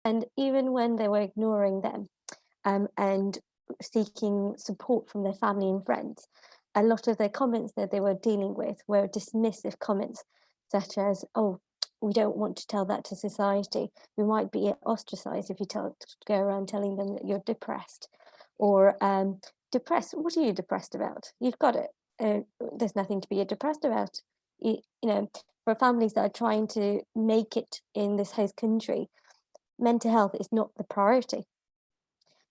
And even when they were ignoring them and seeking support from their family and friends, a lot of their comments that they were dealing with were dismissive comments, such as, oh, we don't want to tell that to society. We might be ostracized if you go around telling them that you're depressed. Or depressed, what are you depressed about? You've got it. There's nothing to be depressed about. You know, for families that are trying to make it in this host country, mental health is not the priority.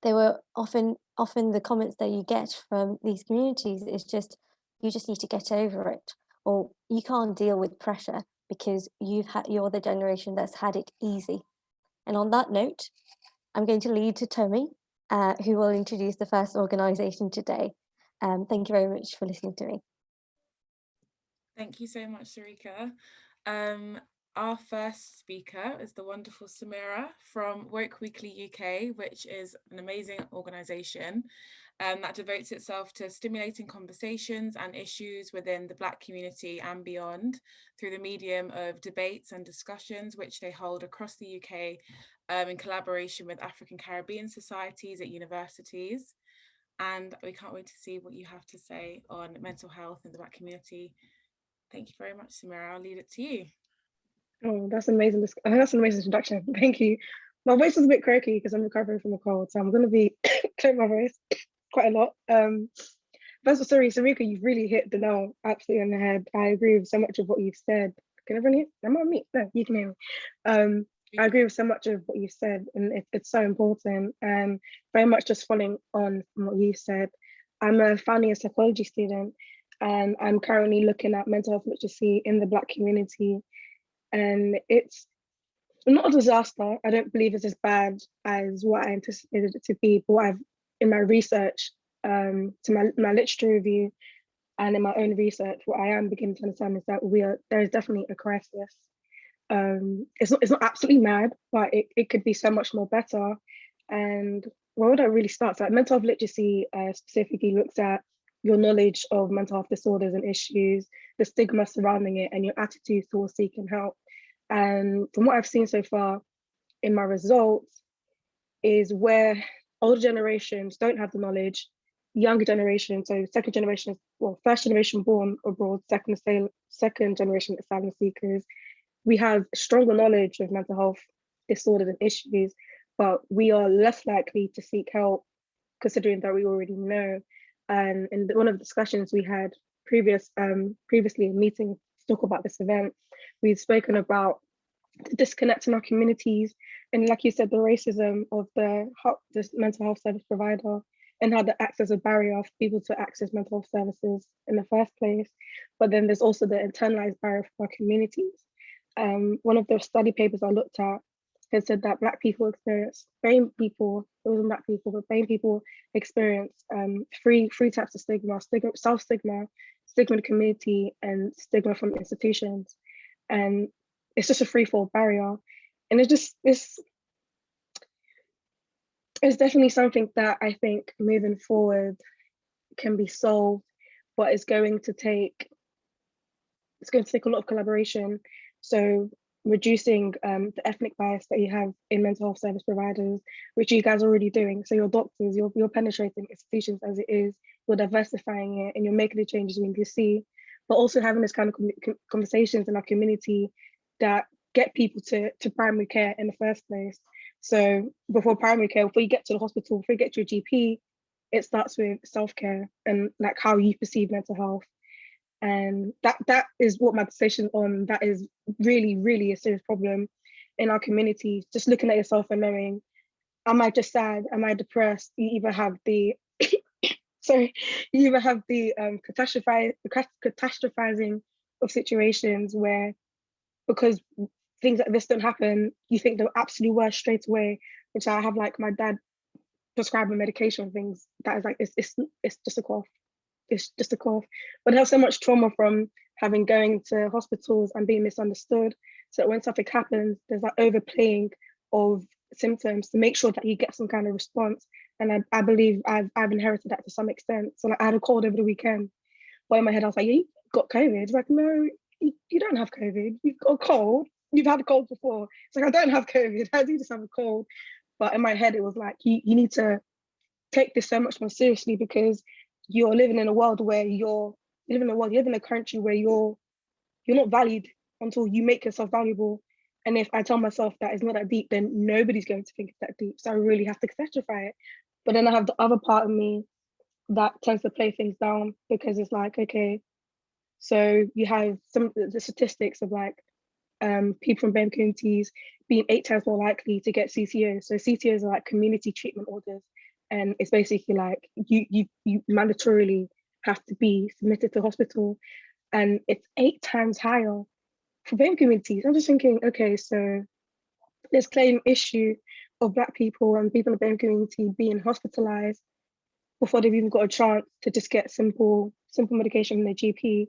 They were often the comments that you get from these communities is just, you just need to get over it, or you can't deal with pressure because you're the generation that's had it easy. And on that note, I'm going to lead to Tommy, who will introduce the first organisation today. Thank you very much for listening to me. Thank you so much, Sarika. Our first speaker is the wonderful Samira from Woke Weekly UK, which is an amazing organisation that devotes itself to stimulating conversations and issues within the Black community and beyond through the medium of debates and discussions, which they hold across the UK in collaboration with African Caribbean societies at universities. And we can't wait to see what you have to say on mental health in the Black community. Thank you very much, Samira. I'll leave it to you. Oh, that's amazing. That's an amazing introduction. Thank you. My voice is a bit croaky because I'm recovering from a cold, so I'm going to be clearing my voice quite a lot. First of all, sorry, Sarika, you've really hit the nail absolutely on the head. I agree with so much of what you've said. Can everyone hear? Am I on mute? No, you can hear me. I agree with so much of what you said, and it's so important. And very much just following on from what you said. I'm a final year psychology student, and I'm currently looking at mental health literacy in the Black community. And it's not a disaster. I don't believe it's as bad as what I anticipated it to be. But what I've, in my research, to my literature review, and in my own research, what I am beginning to understand is that there is definitely a crisis. It's not absolutely mad, but it could be so much more better. And where would I really start? So like mental health literacy specifically looks at your knowledge of mental health disorders and issues, the stigma surrounding it, and your attitudes towards seeking help. And from what I've seen so far in my results is where older generations don't have the knowledge, younger generation, so second generation, well, first generation born abroad, second generation asylum seekers, we have stronger knowledge of mental health disorders and issues, but we are less likely to seek help considering that we already know. And in one of the discussions we had previously in meeting to talk about this event, we've spoken about the disconnect in our communities, and like you said, the racism of this mental health service provider, and how that acts as a barrier for people to access mental health services in the first place. But then there's also the internalized barrier for our communities. One of the study papers I looked at has said that Black people experience, BAME people, it wasn't Black people, but BAME people experience three types of stigma, self-stigma, stigma in the community, and stigma from institutions. And it's just a threefold barrier. And it's definitely something that I think moving forward can be solved, but it's going to take a lot of collaboration. So reducing the ethnic bias that you have in mental health service providers, which you guys are already doing. So your doctors, you're penetrating institutions as it is, you're diversifying it, and you're making the changes we need to see, but also having this kind of conversations in our community that get people to primary care in the first place. So before primary care, before you get to the hospital, before you get to your GP, it starts with self-care and like how you perceive mental health. And that is what my dissertation on. That is really, really a serious problem in our community. Just looking at yourself and knowing, am I just sad? Am I depressed? You either have the catastrophizing of situations where, because things like this don't happen, you think the absolute worst straight away, which I have like my dad prescribing medication things that is like, it's just a cough. It's just a cough. But I have so much trauma from having going to hospitals and being misunderstood. So when something happens, there's that overplaying of symptoms to make sure that you get some kind of response. And I believe I've inherited that to some extent. So like I had a cold over the weekend. But in my head, I was like, yeah, you got COVID. Like, no, you don't have COVID. You've got a cold. you've had a cold before. It's like, I don't have COVID, I do just have a cold. But in my head, it was like, you need to take this so much more seriously, because you're living in a world where you live in a country where you're not valued until you make yourself valuable. And if I tell myself that it's not that deep, then nobody's going to think it's that deep. So I really have to catastrophize it. But then I have the other part of me that tends to play things down, because it's like, okay, so you have some of the statistics of like people from BHM communities being 8 times more likely to get CTOs. So CTOs are like community treatment orders. And it's basically like you mandatorily have to be submitted to hospital, and it's 8 times higher for BHM communities. I'm just thinking, okay, so there's clearly an issue of Black people and people in the BHM community being hospitalized before they've even got a chance to just get simple medication from their GP.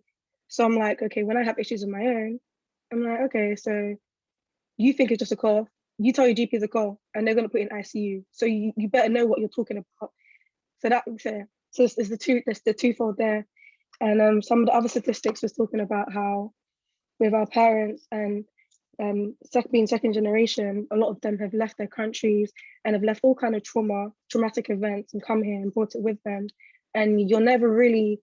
So I'm like, okay, when I have issues of my own, I'm like, okay, so you think it's just a cough, you tell your GP it's a cough, and they're gonna put you in ICU. So you better know what you're talking about. So it's the twofold there. And some of the other statistics was talking about how with our parents and being second generation, a lot of them have left their countries and have left all kind of traumatic events and come here and brought it with them. And you're never really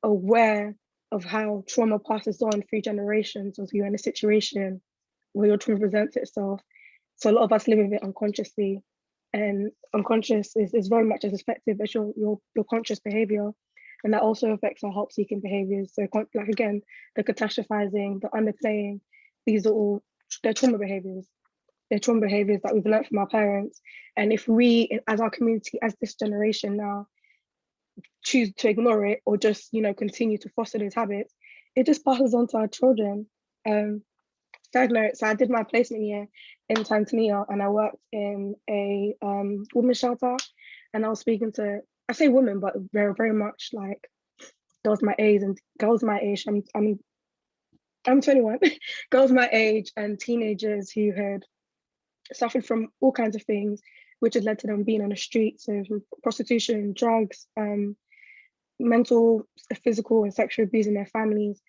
aware of how trauma passes on through generations until you're in a situation where your trauma presents itself. So a lot of us live with it unconsciously, and unconscious is very much as effective as your conscious behavior. And that also affects our help-seeking behaviors. So like again, the catastrophizing, the underplaying, these are all, they're trauma behaviors. They're trauma behaviors that we've learned from our parents. And if we, as our community, as this generation now, choose to ignore it or just, continue to foster those habits, it just passes on to our children. Side note, so I did my placement year in Tanzania, and I worked in a women's shelter, and I was speaking to, I say women, but very, very much like girls my age and girls my age. I'm 21, girls my age and teenagers who had suffered from all kinds of things, which had led to them being on the streets, so from prostitution, drugs, mental, physical, and sexual abuse in their families,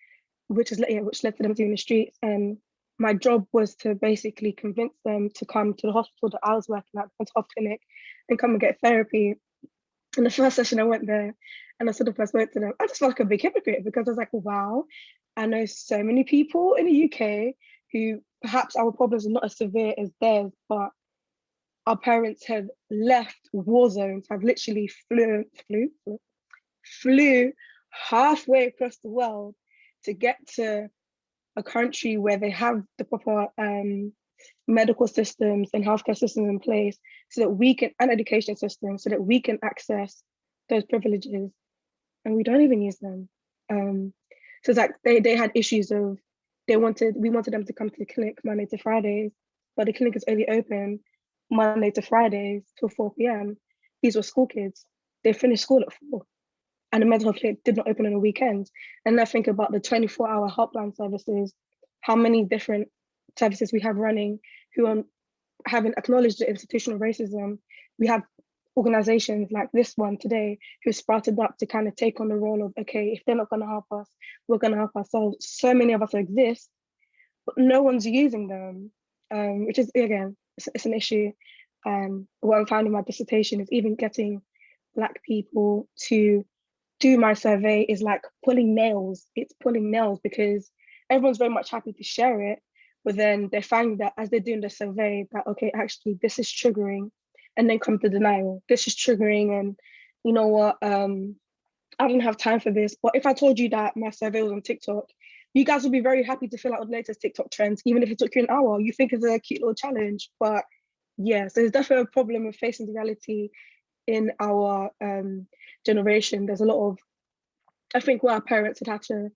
which led to them being in the streets. And my job was to basically convince them to come to the hospital that I was working at, the mental health clinic, and come and get therapy. And the first session I went there, and I sort of spoke to them, I just felt like a big hypocrite, because I was like, wow, I know so many people in the UK who perhaps our problems are not as severe as theirs, but our parents have left war zones, have literally flew halfway across the world to get to a country where they have the proper medical systems and healthcare systems in place, so that we can, and education systems, so that we can access those privileges, and we don't even use them. So it's like they had issues of, we wanted them to come to the clinic Monday to Fridays, but the clinic is only open Monday to Fridays till 4 p.m. These were school kids. They finished school at 4, and the mental health clinic did not open on the weekends. And I think about the 24-hour helpline services, how many different services we have running who haven't acknowledged the institutional racism. We have organizations like this one today who sprouted up to kind of take on the role of, okay, if they're not going to help us, we're going to help ourselves. So many of us exist, but no one's using them, which is, again, it's an issue. What I'm finding in my dissertation is even getting Black people to do my survey is like pulling nails. It's pulling nails, because everyone's very much happy to share it, but then they find that as they're doing the survey that, okay, actually this is triggering, and then come to denial. This is triggering, and you know what, I don't have time for this. But if I told you that my survey was on TikTok, you guys would be very happy to fill out the latest TikTok trends, even if it took you an hour. You think it's a cute little challenge, but yeah, so there's definitely a problem with facing the reality in our generation. There's a lot of, I think, where our parents had to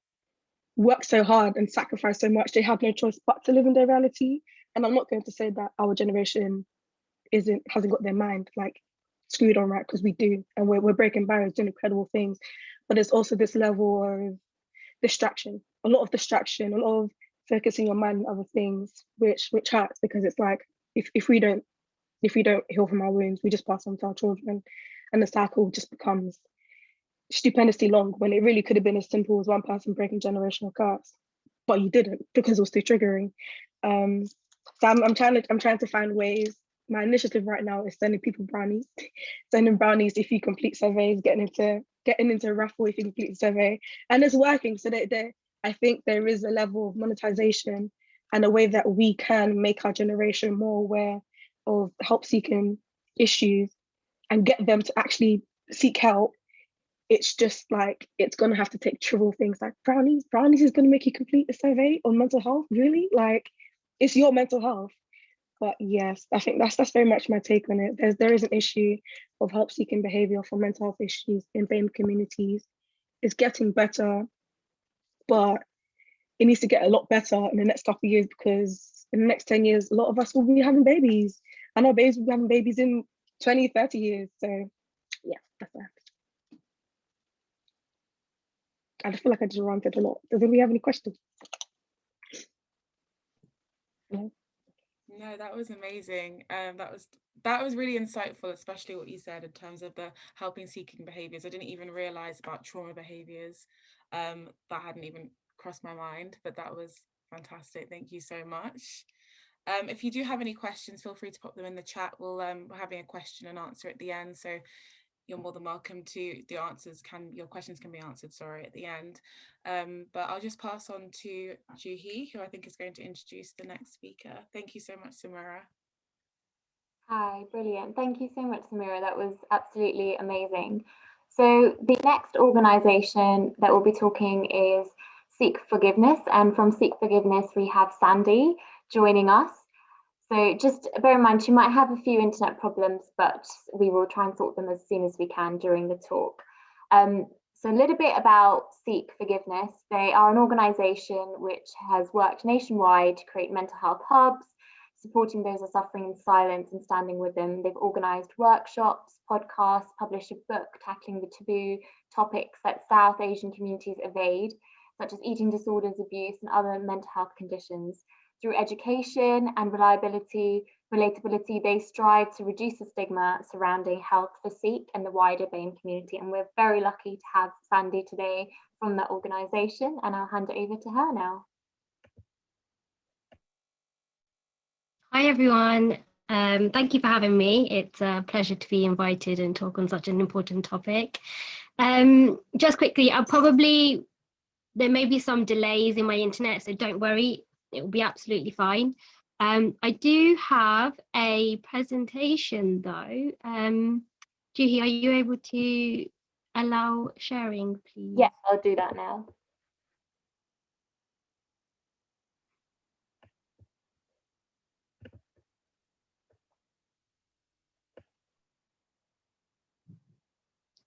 work so hard and sacrifice so much, they have no choice but to live in their reality. And I'm not going to say that our generation hasn't got their mind like screwed on right, because we do, and we're breaking barriers, doing incredible things. But there's also this level of distraction, a lot of focusing your mind on other things, which hurts, because it's like if we don't heal from our wounds, we just pass on to our children, and the cycle just becomes stupendously long, when it really could have been as simple as one person breaking generational curse. but you didn't because it was too triggering. So I'm trying to find ways. My initiative right now is sending people brownies, sending brownies if you complete surveys, getting into a raffle if you complete the survey, and it's working. So I think there is a level of monetization and a way that we can make our generation more aware of help seeking issues and get them to actually seek help. It's just like, it's gonna have to take trivial things like brownies. Brownies is gonna make you complete a survey on mental health, really? Like, it's your mental health. But yes, I think that's very much my take on it. There is an issue of help seeking behavior for mental health issues in BAME communities. It's getting better, but it needs to get a lot better in the next couple of years, because in the next 10 years, a lot of us will be having babies. I know babies will be having babies in 20, 30 years. So yeah, that's that. I just feel like I just ranted a lot. Does anybody have any questions? No? No, that was amazing. That was really insightful, especially what you said in terms of the helping seeking behaviors. I didn't even realize about trauma behaviors. That hadn't even crossed my mind, but that was fantastic. Thank you so much. If you do have any questions, feel free to pop them in the chat. We're having a question and answer at the end, so you're more than welcome to your questions can be answered, sorry, at the end. But I'll just pass on to Juhi, who I think is going to introduce the next speaker. Thank you so much, Samira. Hi, brilliant. Thank you so much, Samira. That was absolutely amazing. So the next organisation that we'll be talking is SIKH Forgiveness, and from SIKH Forgiveness we have Sandy joining us. So just bear in mind, she might have a few internet problems, but we will try and sort them as soon as we can during the talk. So a little bit about SIKH Forgiveness. They are an organisation which has worked nationwide to create mental health hubs, supporting those who are suffering in silence and standing with them. They've organised workshops, podcasts, published a book tackling the taboo topics that South Asian communities evade, such as eating disorders, abuse, and other mental health conditions. Through education and relatability, they strive to reduce the stigma surrounding health for SIKH and the wider BAME community. And we're very lucky to have Sandy today from that organisation, and I'll hand it over to her now. Hi everyone, thank you for having me. It's a pleasure to be invited and talk on such an important topic. Just quickly, there may be some delays in my internet, so don't worry, it will be absolutely fine. I do have a presentation though. Juhi, are you able to allow sharing, please? Yes, I'll do that now.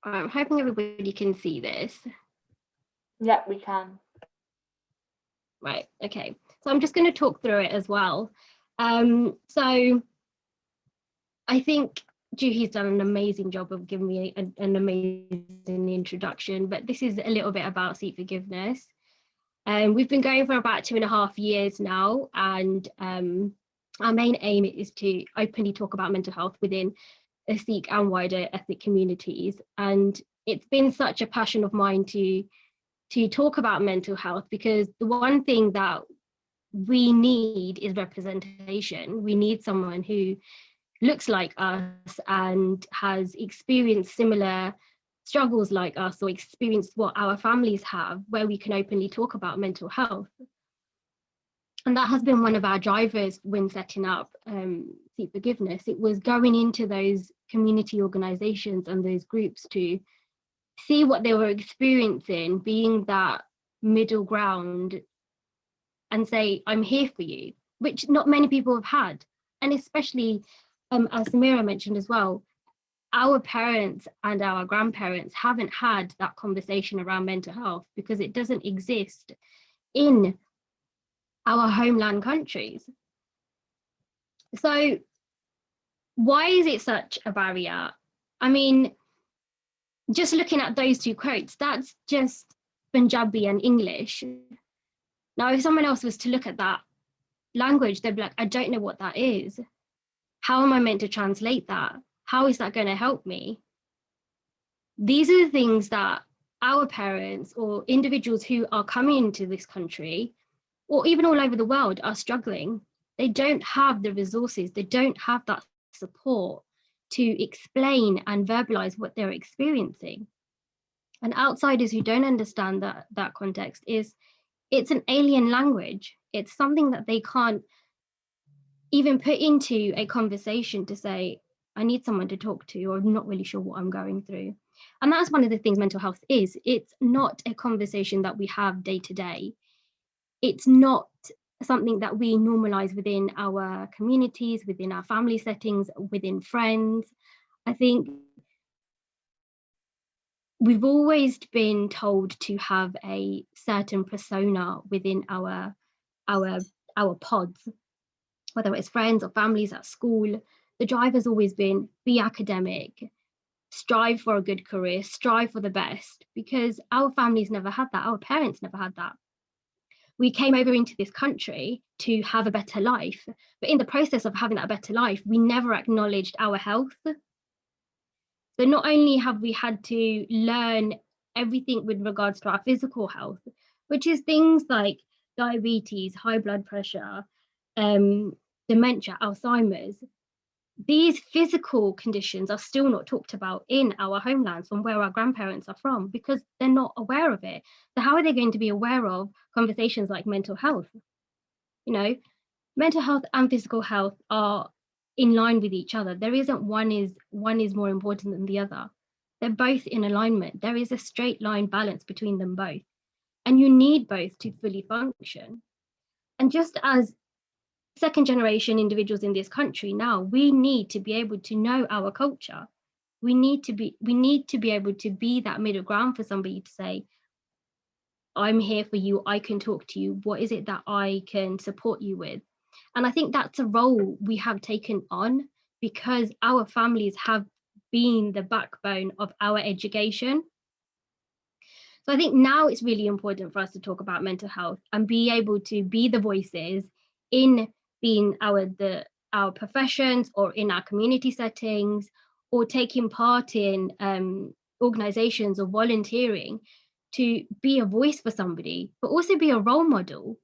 I'm hoping everybody can see this. Yeah, we can. Right, okay. So I'm just going to talk through it as well. So I think Juhi's done an amazing job of giving me an amazing introduction, but this is a little bit about SIKH Forgiveness. We've been going for about 2.5 years now, and our main aim is to openly talk about mental health within SIKH and wider ethnic communities. And it's been such a passion of mine to talk about mental health, because the one thing that we need is representation. We need someone who looks like us and has experienced similar struggles like us, or experienced what our families have, where we can openly talk about mental health. And that has been one of our drivers when setting up SIKH Forgiveness. It was going into those community organisations and those groups to see what they were experiencing, being that middle ground, and say, I'm here for you, which not many people have had. And especially, as Samira mentioned as well, our parents and our grandparents haven't had that conversation around mental health because it doesn't exist in our homeland countries. So why is it such a barrier? I mean, just looking at those two quotes, that's just Punjabi and English. Now, if someone else was to look at that language, they'd be like, I don't know what that is. How am I meant to translate that? How is that going to help me? These are the things that our parents or individuals who are coming into this country or even all over the world are struggling. They don't have the resources, they don't have that support to explain and verbalize what they're experiencing. And outsiders who don't understand that context, it's an alien language. It's something that they can't even put into a conversation to say, I need someone to talk to, or I'm not really sure what I'm going through. And that's one of the things mental health is. It's not a conversation that we have day to day. It's not something that we normalize within our communities, within our family settings, within friends. I think we've always been told to have a certain persona within our pods, whether it's friends or families at school. The drive has always been be academic, strive for a good career, strive for the best, because our families never had that, our parents never had that. We came over into this country to have a better life, but in the process of having that better life, we never acknowledged our health. So not only have we had to learn everything with regards to our physical health, which is things like diabetes, high blood pressure, dementia, Alzheimer's, these physical conditions are still not talked about in our homelands from where our grandparents are from, because they're not aware of it. So how are they going to be aware of conversations like mental health? You know, mental health and physical health are in line with each other. There isn't one is more important than the other. They're both in alignment. There is a straight line balance between them both. And you need both to fully function. And just as second generation individuals in this country now, we need to be able to know our culture. We need to be able to be that middle ground for somebody to say, I'm here for you, I can talk to you, what is it that I can support you with? And I think that's a role we have taken on because our families have been the backbone of our education. So I think now it's really important for us to talk about mental health and be able to be the voices in being our professions or in our community settings or taking part in organizations or volunteering to be a voice for somebody, but also be a role model.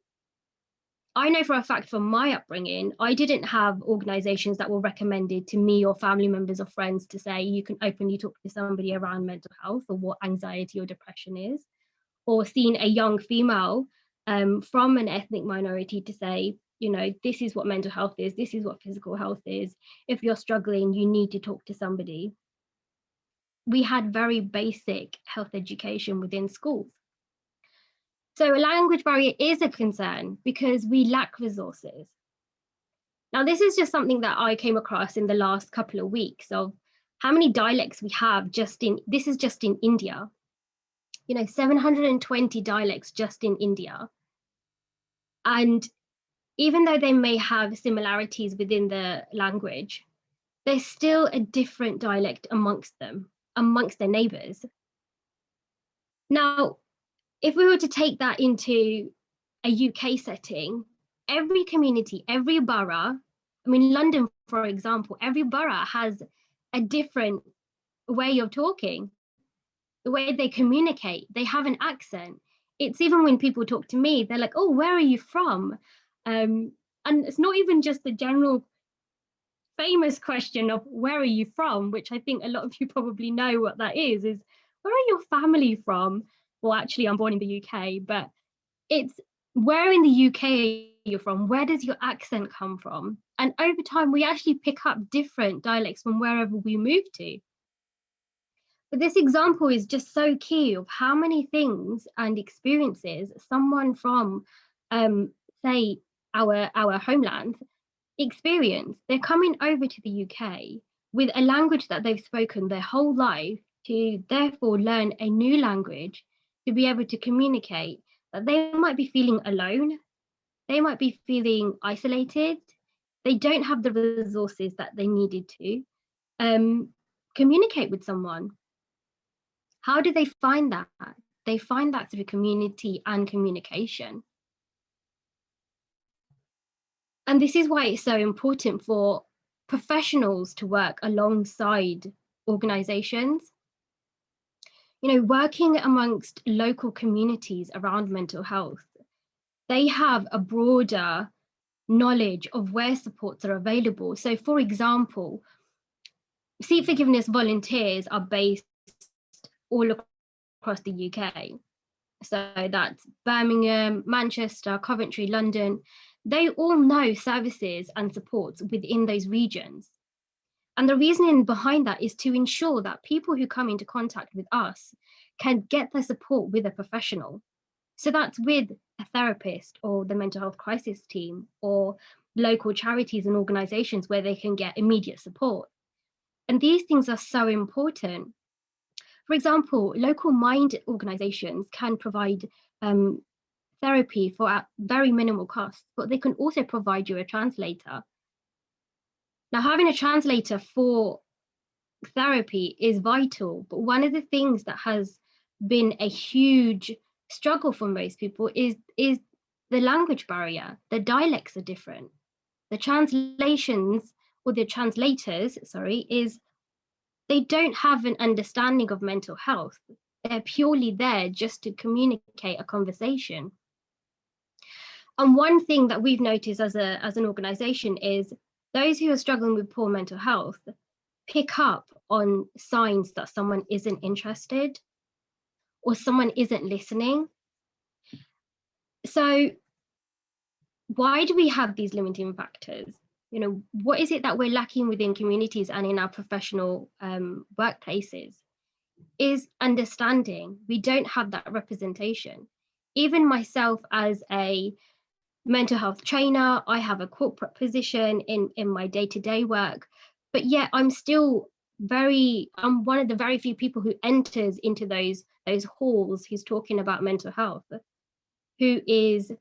I know for a fact from my upbringing, I didn't have organizations that were recommended to me or family members or friends to say, you can openly talk to somebody around mental health or what anxiety or depression is, or seeing a young female from an ethnic minority to say, you know, this is what mental health is, this is what physical health is. If you're struggling, you need to talk to somebody. We had very basic health education within schools. So a language barrier is a concern because we lack resources. Now, this is just something that I came across in the last couple of weeks of how many dialects we have this is just in India. You know, 720 dialects just in India. And even though they may have similarities within the language, there's still a different dialect amongst them, amongst their neighbours. Now, if we were to take that into a UK setting, every community, every borough, I mean, London, for example, every borough has a different way of talking, the way they communicate, they have an accent. It's even when people talk to me, they're like, oh, where are you from? And it's not even just the general famous question of where are you from, which I think a lot of you probably know what that is where are your family from? Well, actually, I'm born in the UK, but it's where in the UK you're from, where does your accent come from? And over time, we actually pick up different dialects from wherever we move to. But this example is just so key of how many things and experiences someone from, say, our homeland experience. They're coming over to the UK with a language that they've spoken their whole life to therefore learn a new language to be able to communicate that they might be feeling alone, they might be feeling isolated, they don't have the resources that they needed to communicate with someone. How do they find that? They find that through community and communication. And this is why it's so important for professionals to work alongside organizations. You know, working amongst local communities around mental health they have a broader knowledge of where supports are available. So for example, Sikh Forgiveness volunteers are based all across the UK. So that's Birmingham, Manchester, Coventry, London. They all know services and supports within those regions. And the reasoning behind that is to ensure that people who come into contact with us can get their support with a professional. So that's with a therapist or the mental health crisis team or local charities and organizations where they can get immediate support. And these things are so important. For example, local mind organizations can provide therapy for at very minimal costs, but they can also provide you a translator. Now, having a translator for therapy is vital, but one of the things that has been a huge struggle for most people is the language barrier. The dialects are different. The translations or the translators, sorry, they don't have an understanding of mental health. They're purely there just to communicate a conversation. And one thing that we've noticed as an organization is those who are struggling with poor mental health pick up on signs that someone isn't interested or someone isn't listening. So why do we have these limiting factors? You know, what is it that we're lacking within communities and in our professional workplaces? Is understanding. We don't have that representation. Even myself as a mental health trainer, I have a corporate position in my day-to-day work, but yet I'm one of the very few people who enters into those halls who's talking about mental health, who is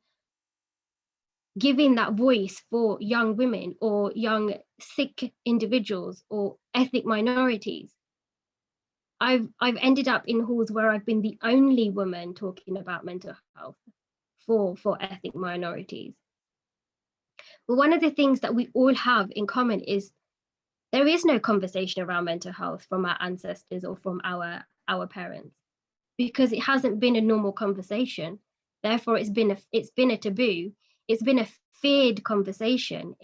giving that voice for young women or young Sikh individuals or ethnic minorities. I've ended up in halls where I've been the only woman talking about mental health for ethnic minorities. But one of the things that we all have in common is there is no conversation around mental health from our ancestors or from our parents, because it hasn't been a normal conversation. Therefore, it's been a taboo. It's been a feared conversation.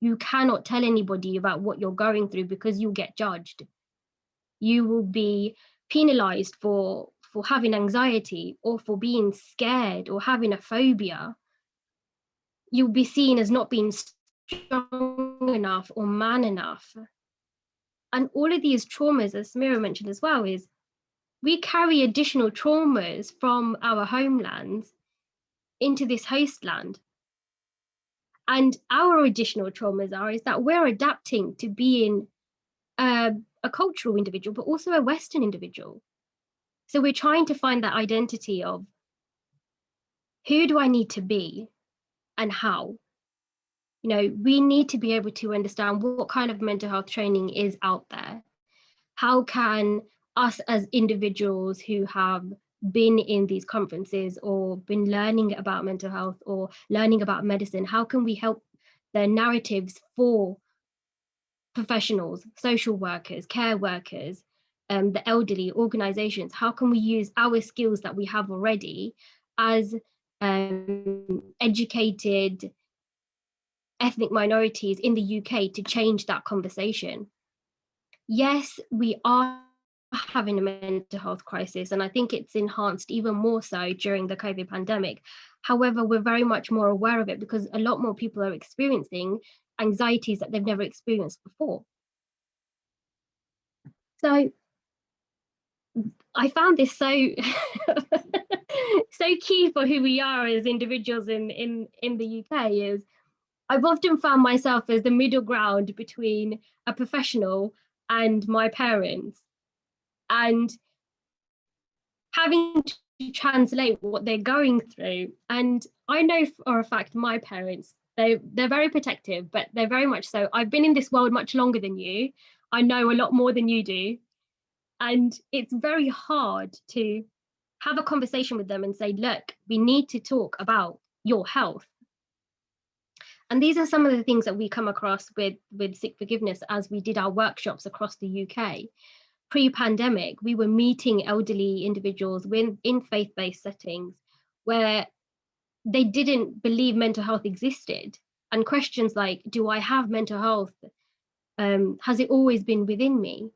You cannot tell anybody about what you're going through because you'll get judged. You will be penalized for having anxiety or for being scared or having a phobia. You'll be seen as not being strong enough or man enough. And all of these traumas, as Samira mentioned as well, is we carry additional traumas from our homelands into this host land. And our additional traumas is that we're adapting to being a cultural individual, but also a Western individual. So we're trying to find that identity of who do I need to be and how? You know, we need to be able to understand what kind of mental health training is out there. How can us as individuals who have been in these conferences or been learning about mental health or learning about medicine, how can we help the narratives for professionals, social workers, care workers, the elderly, organizations? How can we use our skills that we have already as educated ethnic minorities in the UK to change that conversation? Yes, we are having a mental health crisis, and I think it's enhanced even more so during the COVID pandemic. However, we're very much more aware of it because a lot more people are experiencing anxieties that they've never experienced before. So I found this so so key for who we are as individuals in the UK. Is I've often found myself as the middle ground between a professional and my parents, and having to translate what they're going through. And I know for a fact my parents, they're very protective, but they're very much so. I've been in this world much longer than you. I know a lot more than you do. And it's very hard to have a conversation with them and say, look, we need to talk about your health. And these are some of the things that we come across with Sikh Forgiveness as we did our workshops across the UK. Pre-pandemic, we were meeting elderly individuals in faith-based settings where they didn't believe mental health existed. And questions like, do I have mental health? Has it always been within me?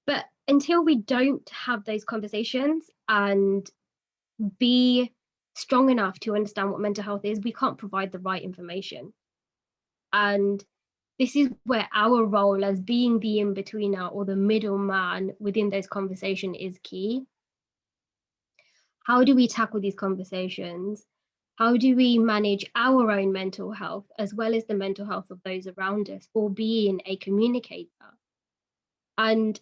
But until we don't have those conversations and be strong enough to understand what mental health is, we can't provide the right information. And this is where our role as being the in-betweener or the middleman within those conversations is key. How do we tackle these conversations? How do we manage our own mental health as well as the mental health of those around us, for being a communicator? And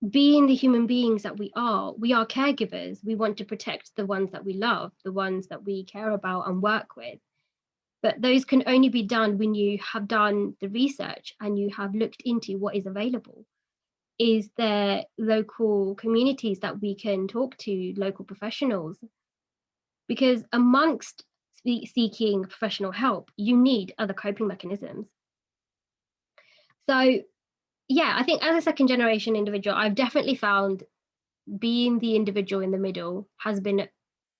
being the human beings that we are caregivers. We want to protect the ones that we love, the ones that we care about and work with. But those can only be done when you have done the research and you have looked into what is available. Is there local communities that we can talk to, local professionals? Because amongst seeking professional help, you need other coping mechanisms. So yeah, I think as a second generation individual, I've definitely found being the individual in the middle has been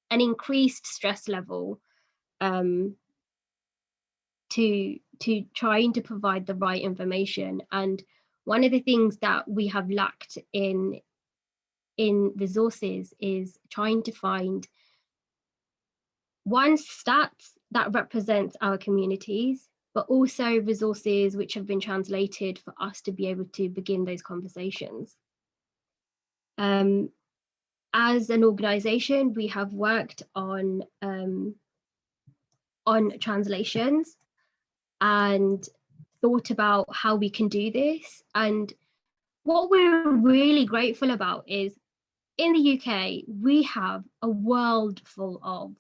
an increased stress level to trying to provide the right information. And one of the things that we have lacked in resources is trying to find one, stats that represents our communities, but also resources which have been translated for us to be able to begin those conversations. As an organization, we have worked on translations and thought about how we can do this. And what we're really grateful about is in the UK, we have a world full of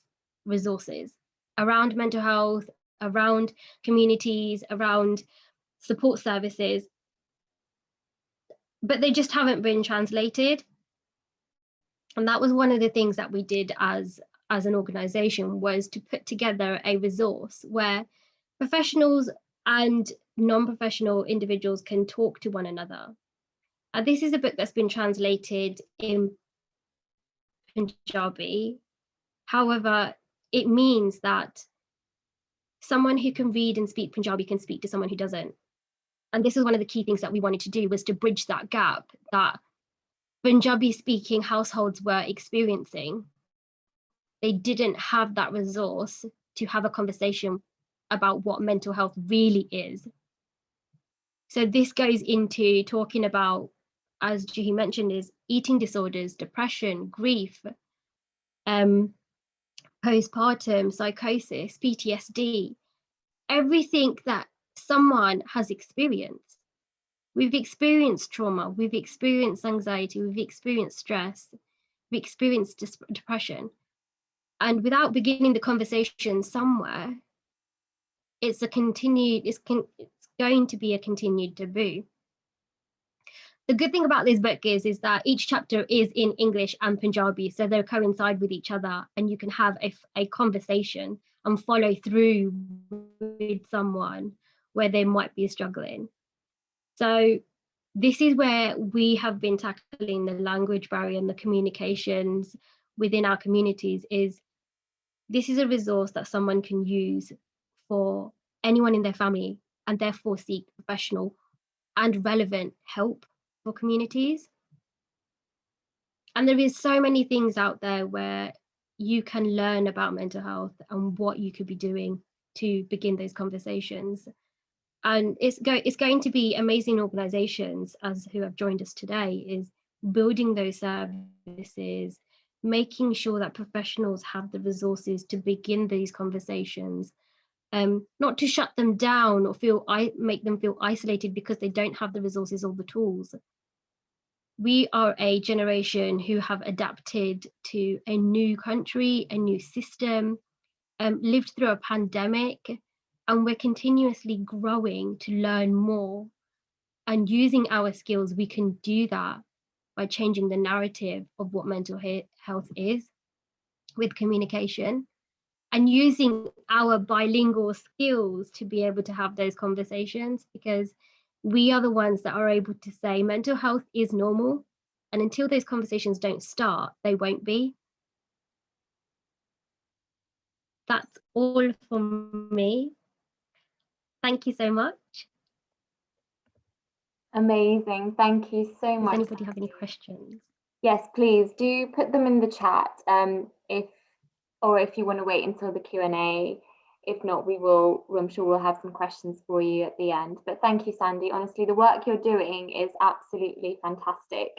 resources around mental health, around communities, around support services, but they just haven't been translated. And that was one of the things that we did as an organization, was to put together a resource where professionals and non-professional individuals can talk to one another. And this is a book that's been translated in Punjabi. However, it means that someone who can read and speak Punjabi can speak to someone who doesn't. And this is one of the key things that we wanted to do, was to bridge that gap that Punjabi speaking households were experiencing. They didn't have that resource to have a conversation about what mental health really is. So this goes into talking about, as Juhi mentioned, is eating disorders, depression, grief, postpartum, psychosis, PTSD, everything that someone has experienced. We've experienced trauma, we've experienced anxiety, we've experienced stress, we've experienced depression. And without beginning the conversation somewhere, it's going to be a continued taboo. The good thing about this book is that each chapter is in English and Punjabi, so they coincide with each other, and you can have a conversation and follow through with someone where they might be struggling. So this is where we have been tackling the language barrier and the communications within our communities. This is a resource that someone can use for anyone in their family, and therefore seek professional and relevant help for communities. And there is so many things out there where you can learn about mental health and what you could be doing to begin those conversations. And it's going to be amazing organizations as who have joined us today, is building those services, making sure that professionals have the resources to begin these conversations, not to shut them down or make them feel isolated because they don't have the resources or the tools. We are a generation who have adapted to a new country, a new system, lived through a pandemic, and we're continuously growing to learn more. And using our skills, we can do that by changing the narrative of what mental health is with communication, and using our bilingual skills to be able to have those conversations, because we are the ones that are able to say mental health is normal. And until those conversations don't start, they won't be. that's all from me. Thank you so much. Amazing. Thank you so much. Does anybody have any questions? Yes, please do put them in the chat. If you want to wait until the Q&A. If not, I'm sure we'll have some questions for you at the end. But thank you, Sandy. Honestly, the work you're doing is absolutely fantastic.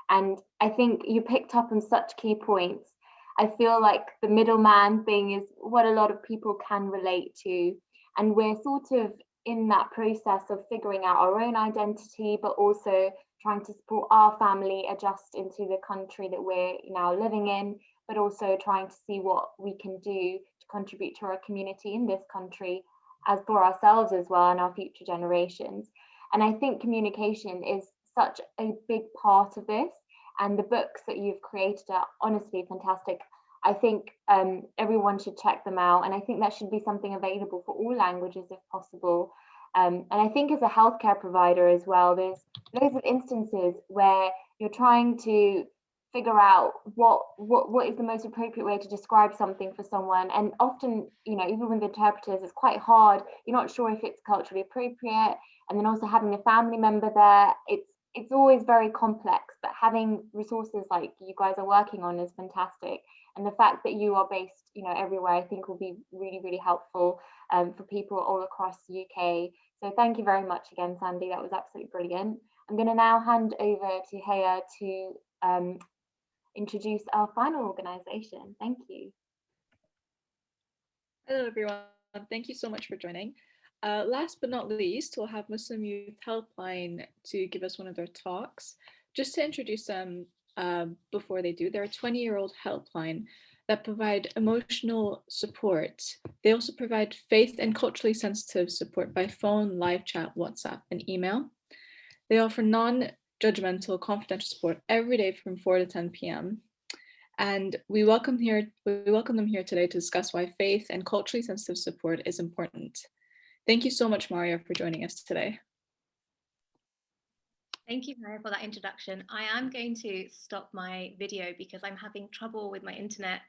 And I think you picked up on such key points. I feel like the middleman thing is what a lot of people can relate to. And we're sort of in that process of figuring out our own identity, but also trying to support our family adjust into the country that we're now living in, but also trying to see what we can do to contribute to our community in this country, as for ourselves as well and our future generations. And I think communication is such a big part of this, and the books that you've created are honestly fantastic. I think everyone should check them out, and I think that should be something available for all languages if possible. And I think as a healthcare provider as well, there's loads of instances where you're trying to figure out what is the most appropriate way to describe something for someone, and often, you know, even with interpreters, it's quite hard. You're not sure if it's culturally appropriate, and then also having a family member there, it's always very complex. But having resources like you guys are working on is fantastic, and the fact that you are based, you know, everywhere, I think will be really, really helpful for people all across the UK. So thank you very much again, Sandy. That was absolutely brilliant. I'm going to now hand over to Haya to introduce our final organisation. Thank you. Hello, everyone. Thank you so much for joining. Last but not least, we'll have Muslim Youth Helpline to give us one of their talks. Just to introduce them before they do, they're a 20-year-old helpline that provide emotional support. They also provide faith and culturally sensitive support by phone, live chat, WhatsApp, and email. They offer non-judgmental, confidential support every day from 4 to 10 p.m. And we welcome them here today to discuss why faith and culturally sensitive support is important. Thank you so much, Maria, for joining us today. Thank you, Maya, for that introduction. I am going to stop my video because I'm having trouble with my internet.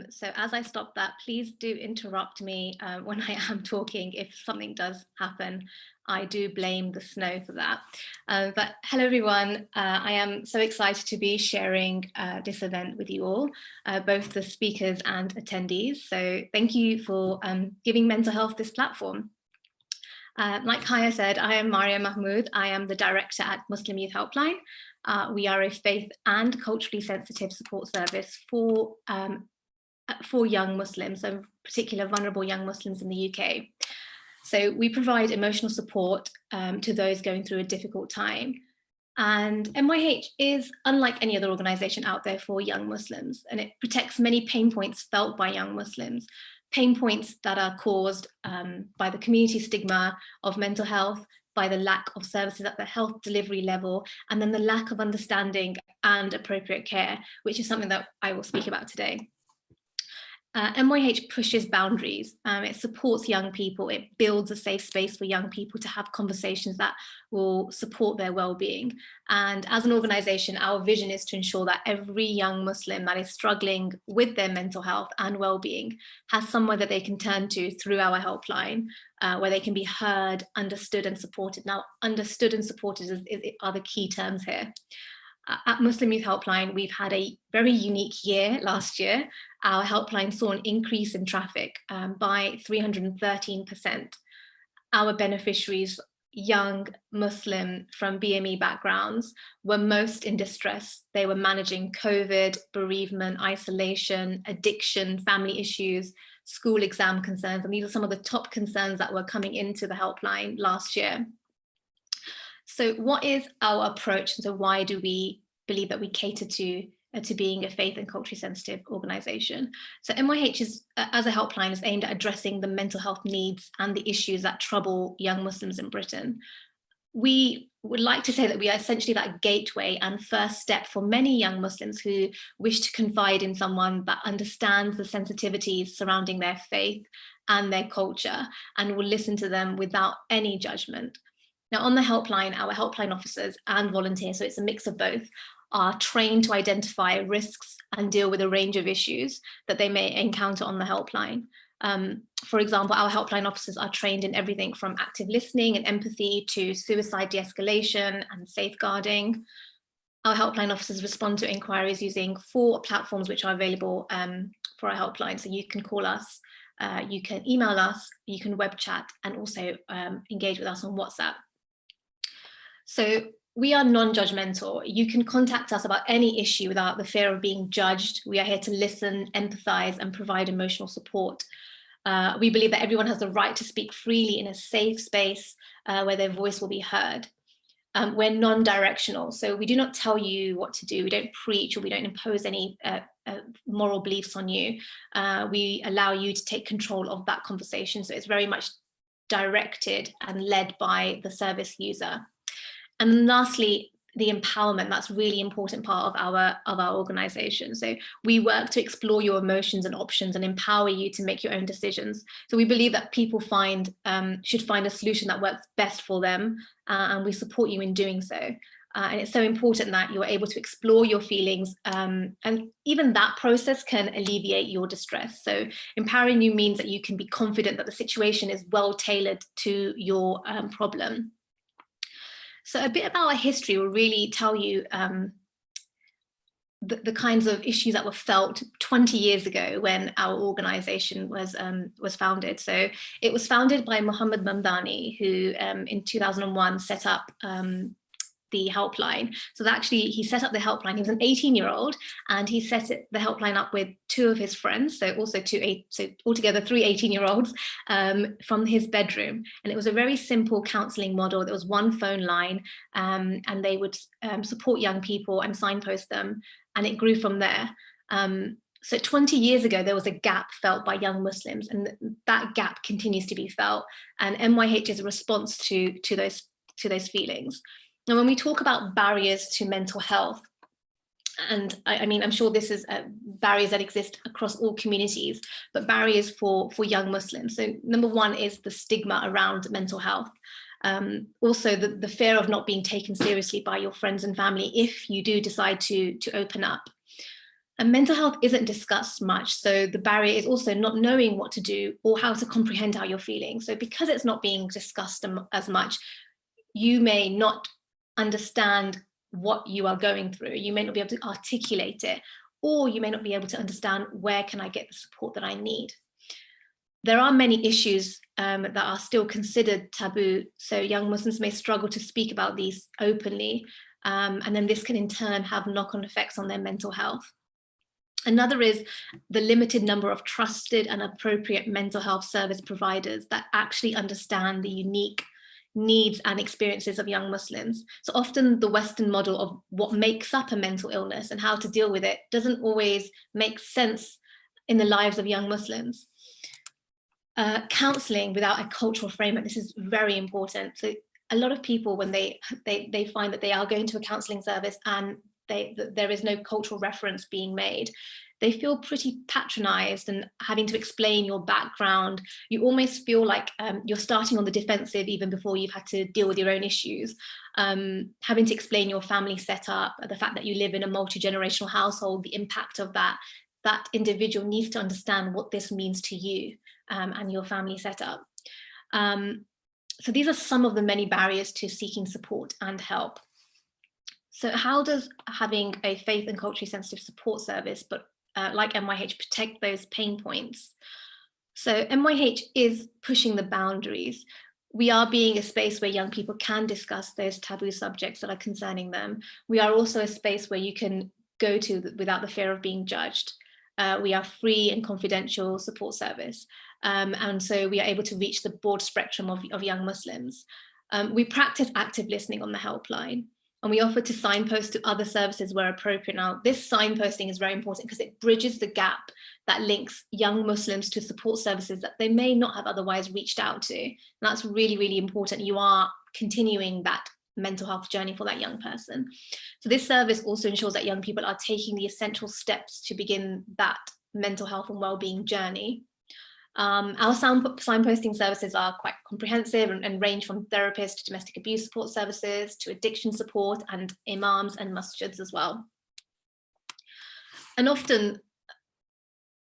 So as I stop that, please do interrupt me when I am talking. If something does happen, I do blame the snow for that. But hello, everyone. I am so excited to be sharing this event with you all, both the speakers and attendees. So thank you for giving mental health this platform. Like Haya said, I am Maria Mahmood. I am the director at Muslim Youth Helpline. We are a faith and culturally sensitive support service for young Muslims, so particular vulnerable young Muslims in the UK. So we provide emotional support to those going through a difficult time. And MYH is unlike any other organisation out there for young Muslims, and it protects many pain points felt by young Muslims. Pain points that are caused by the community stigma of mental health, by the lack of services at the health delivery level, and then the lack of understanding and appropriate care, which is something that I will speak about today. MYH pushes boundaries. It supports young people. It builds a safe space for young people to have conversations that will support their well-being. And as an organisation, our vision is to ensure that every young Muslim that is struggling with their mental health and well-being has somewhere that they can turn to through our helpline, where they can be heard, understood and supported. Now, understood and supported are the key terms here. At Muslim Youth Helpline, we've had a very unique year last year. Our helpline saw an increase in traffic by 313%. Our beneficiaries, young Muslim from BME backgrounds, were most in distress. They were managing COVID, bereavement, isolation, addiction, family issues, school exam concerns, and these are some of the top concerns that were coming into the helpline last year. So what is our approach? So why do we believe that we cater to being a faith and culturally sensitive organisation? So MYH is, as a helpline, is aimed at addressing the mental health needs and the issues that trouble young Muslims in Britain. We would like to say that we are essentially that gateway and first step for many young Muslims who wish to confide in someone that understands the sensitivities surrounding their faith and their culture and will listen to them without any judgment. Now on the helpline, our helpline officers and volunteers, so it's a mix of both, are trained to identify risks and deal with a range of issues that they may encounter on the helpline. For example, our helpline officers are trained in everything from active listening and empathy to suicide de-escalation and safeguarding. Our helpline officers respond to inquiries using 4 platforms which are available for our helpline. So you can call us, you can email us, you can web chat, and also engage with us on WhatsApp. So we are non-judgmental. You can contact us about any issue without the fear of being judged. We are here to listen, empathize, and provide emotional support. We believe that everyone has the right to speak freely in a safe space where their voice will be heard. We're non-directional, so we do not tell you what to do. We don't preach, or we don't impose any moral beliefs on you. We allow you to take control of that conversation. So it's very much directed and led by the service user. And lastly, the empowerment, that's a really important part of our organization. So we work to explore your emotions and options and empower you to make your own decisions. So we believe that people should find a solution that works best for them, and we support you in doing so. And it's so important that you're able to explore your feelings, and even that process can alleviate your distress. So empowering you means that you can be confident that the situation is well tailored to your problem. So a bit about our history will really tell you the kinds of issues that were felt 20 years ago when our organization was founded. So it was founded by Mohammed Mamdani, who in 2001 set up the helpline. So actually he set up the helpline. He was an 18-year-old, and he set the helpline up with 2 of his friends, so also so altogether 3 18-year-olds from his bedroom. And it was a very simple counselling model. There was 1 phone line, and they would support young people and signpost them, and it grew from there. So 20 years ago, there was a gap felt by young Muslims, and that gap continues to be felt. And MYH is a response to those feelings. Now, when we talk about barriers to mental health, and I mean, I'm sure this is barriers that exist across all communities, but barriers for young Muslims. So number 1 is the stigma around mental health. Also, the fear of not being taken seriously by your friends and family if you do decide to open up. And mental health isn't discussed much. So the barrier is also not knowing what to do or how to comprehend how you're feeling. So because it's not being discussed as much, you may not understand what you are going through. You may not be able to articulate it, or you may not be able to understand where can I get the support that I need. There are many issues that are still considered taboo, so young Muslims may struggle to speak about these openly, and then this can in turn have knock-on effects on their mental health. Another is the limited number of trusted and appropriate mental health service providers that actually understand the unique needs and experiences of young Muslims. So often the Western model of what makes up a mental illness and how to deal with it doesn't always make sense in the lives of young Muslims. Counselling without a cultural framework, this is very important. So a lot of people, when they find that they are going to a counselling service and there is no cultural reference being made, they feel pretty patronized and having to explain your background. You almost feel like you're starting on the defensive even before you've had to deal with your own issues. Having to explain your family setup, the fact that you live in a multi-generational household, the impact of that individual needs to understand what this means to you and your family setup. So these are some of the many barriers to seeking support and help. So how does having a faith and culturally sensitive support service, but like MYH, protect those pain points? So MYH is pushing the boundaries. We are being a space where young people can discuss those taboo subjects that are concerning them. We are also a space where you can go to without the fear of being judged. We are free and confidential support service. And so we are able to reach the broad spectrum of young Muslims. We practice active listening on the helpline, and we offer to signpost to other services where appropriate. Now, this signposting is very important because it bridges the gap that links young Muslims to support services that they may not have otherwise reached out to. And that's really, really important. You are continuing that mental health journey for that young person. So this service also ensures that young people are taking the essential steps to begin that mental health and well-being journey. Our signposting services are quite comprehensive and range from therapists to domestic abuse support services to addiction support and imams and masjids as well. And often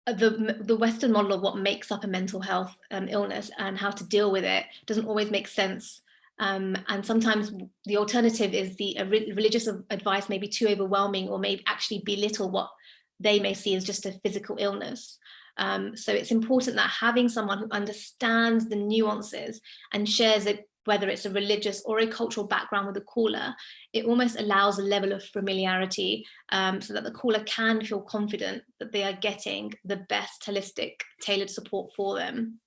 the Western model of what makes up a mental health illness and how to deal with it doesn't always make sense. And sometimes the alternative is the religious advice may be too overwhelming or may actually belittle what they may see as just a physical illness. So it's important that having someone who understands the nuances and shares it, whether it's a religious or a cultural background with the caller, it almost allows a level of familiarity so that the caller can feel confident that they are getting the best holistic tailored support for them.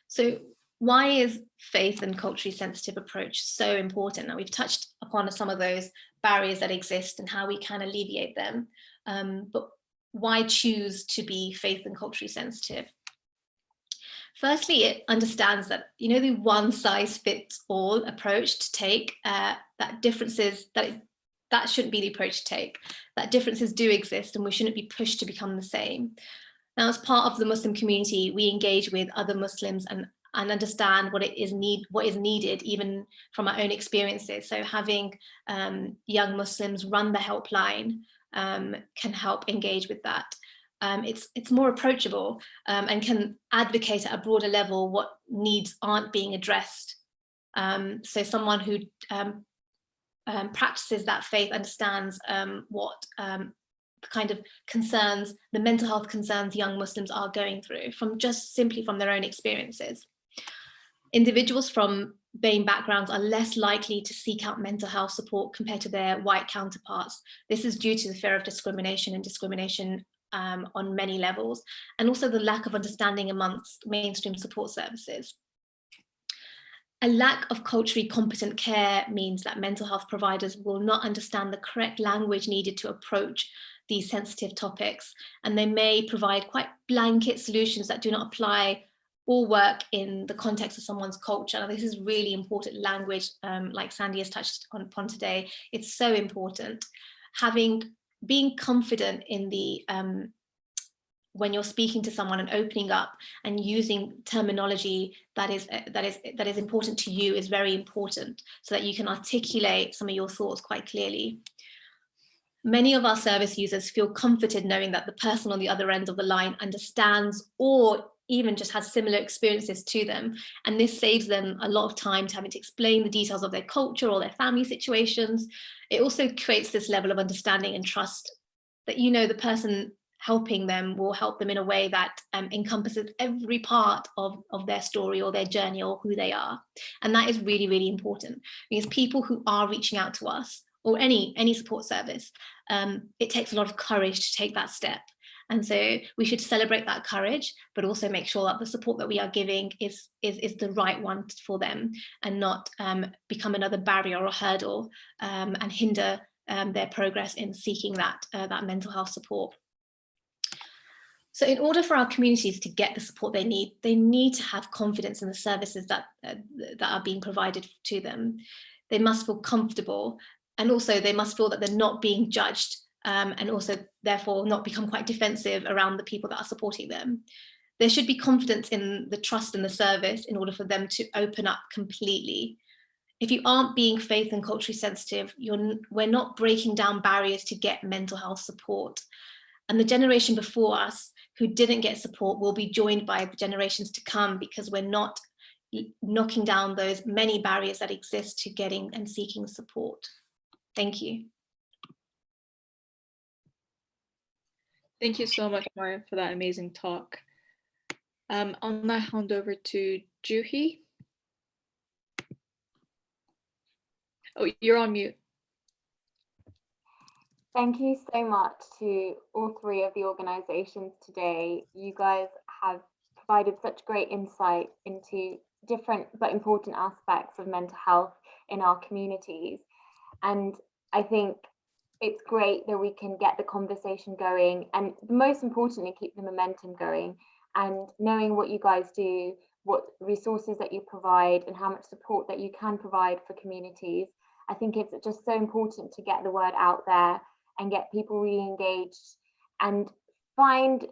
So why is faith and culturally sensitive approach so important? Now, we've touched upon some of those barriers that exist and how we can alleviate them, but why choose to be faith and culturally sensitive? Firstly, it understands that, you know, the one size fits all approach to take, that shouldn't be the approach to take, that differences do exist and we shouldn't be pushed to become the same. Now, as part of the Muslim community, we engage with other Muslims and understand what is needed, even from our own experiences. So having young Muslims run the helpline can help engage with that. It's more approachable and can advocate at a broader level what needs aren't being addressed. So someone who practices that faith understands what kind of concerns, the mental health concerns young Muslims are going through simply from their own experiences. Individuals from BAME backgrounds are less likely to seek out mental health support compared to their white counterparts. This is due to the fear of discrimination and discrimination on many levels, and also the lack of understanding amongst mainstream support services. A lack of culturally competent care means that mental health providers will not understand the correct language needed to approach these sensitive topics, and they may provide quite blanket solutions that do not apply or work in the context of someone's culture. Now, this is really important language, like Sandy has touched upon today. It's so important. Being confident in the when you're speaking to someone and opening up and using terminology that is important to you is very important, so that you can articulate some of your thoughts quite clearly. Many of our service users feel comforted knowing that the person on the other end of the line understands or even just has similar experiences to them. And this saves them a lot of time to having to explain the details of their culture or their family situations. It also creates this level of understanding and trust that, you know, the person helping them will help them in a way that encompasses every part of their story or their journey or who they are. And that is really, really important, because people who are reaching out to us or any support service, it takes a lot of courage to take that step. And so we should celebrate that courage, but also make sure that the support that we are giving is the right one for them, and not become another barrier or hurdle and hinder their progress in seeking that mental health support. So in order for our communities to get the support they need to have confidence in the services that are being provided to them. They must feel comfortable, and also they must feel that they're not being judged, and also therefore not become quite defensive around the people that are supporting them. There should be confidence in the trust in the service in order for them to open up completely. If you aren't being faith and culturally sensitive, we're not breaking down barriers to get mental health support. And the generation before us who didn't get support will be joined by the generations to come, because we're not knocking down those many barriers that exist to getting and seeking support. Thank you. Thank you so much, Maya, for that amazing talk. I'll now hand over to Juhi. Oh, you're on mute. Thank you so much to all three of the organisations today. You guys have provided such great insight into different but important aspects of mental health in our communities. And I think it's great that we can get the conversation going, and most importantly, keep the momentum going. And knowing what you guys do, what resources that you provide, and how much support that you can provide for communities, I think it's just so important to get the word out there and get people really engaged and find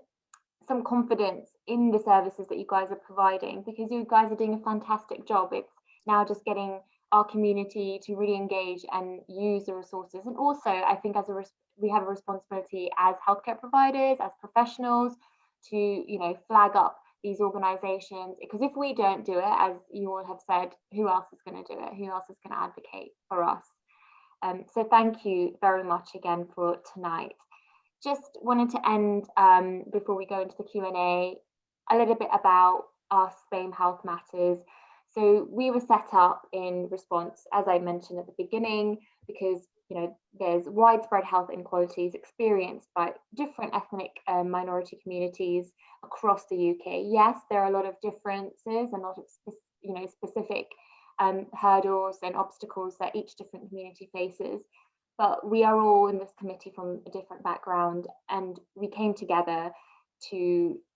some confidence in the services that you guys are providing, because you guys are doing a fantastic job. It's now just getting our community to really engage and use the resources. And also, I think we have a responsibility as healthcare providers, as professionals, to, you know, flag up these organizations, because if we don't do it, as you all have said, who else is going to do it? Who else is going to advocate for us? So thank you very much again for tonight. Just wanted to end, before we go into the Q&A, a little bit about us, BHM Health Matters. So we were set up in response, as I mentioned at the beginning, because, you know, there's widespread health inequalities experienced by different ethnic minority communities across the UK. Yes, there are a lot of differences and a lot of specific hurdles and obstacles that each different community faces. But we are all in this committee from a different background, and we came together to,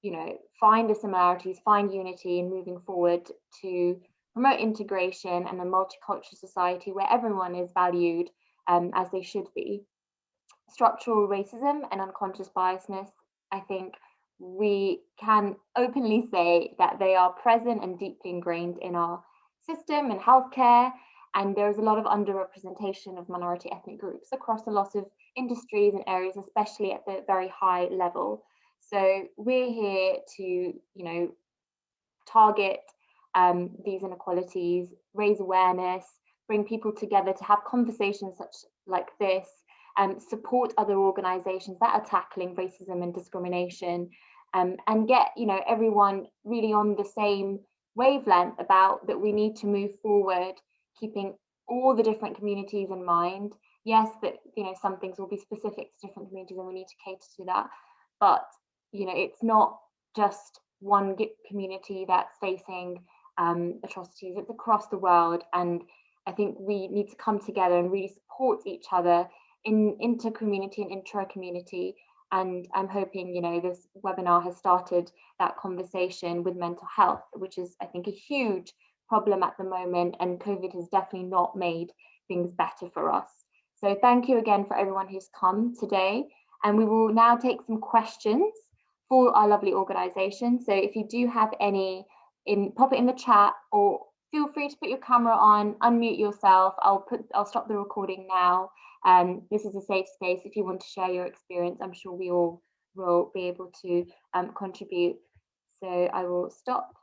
you know, find the similarities, find unity, and moving forward to promote integration and a multicultural society where everyone is valued as they should be. Structural racism and unconscious biasness, I think we can openly say that they are present and deeply ingrained in our system and healthcare. And there's a lot of underrepresentation of minority ethnic groups across a lot of industries and areas, especially at the very high level. So we're here to, you know, target these inequalities, raise awareness, bring people together to have conversations such like this, support other organizations that are tackling racism and discrimination, and get, you know, everyone really on the same wavelength about that we need to move forward, keeping all the different communities in mind. Yes, that, you know, some things will be specific to different communities and we need to cater to that, but, you know, it's not just one community that's facing atrocities, it's across the world. And I think we need to come together and really support each other in inter-community and intra-community. And I'm hoping, you know, this webinar has started that conversation with mental health, which is, I think, a huge problem at the moment, and COVID has definitely not made things better for us. So thank you again for everyone who's come today, and we will now take some questions for our lovely organisation. So if you do have any, pop it in the chat, or feel free to put your camera on, unmute yourself. I'll stop the recording now. This is a safe space. If you want to share your experience, I'm sure we all will be able to contribute. So I will stop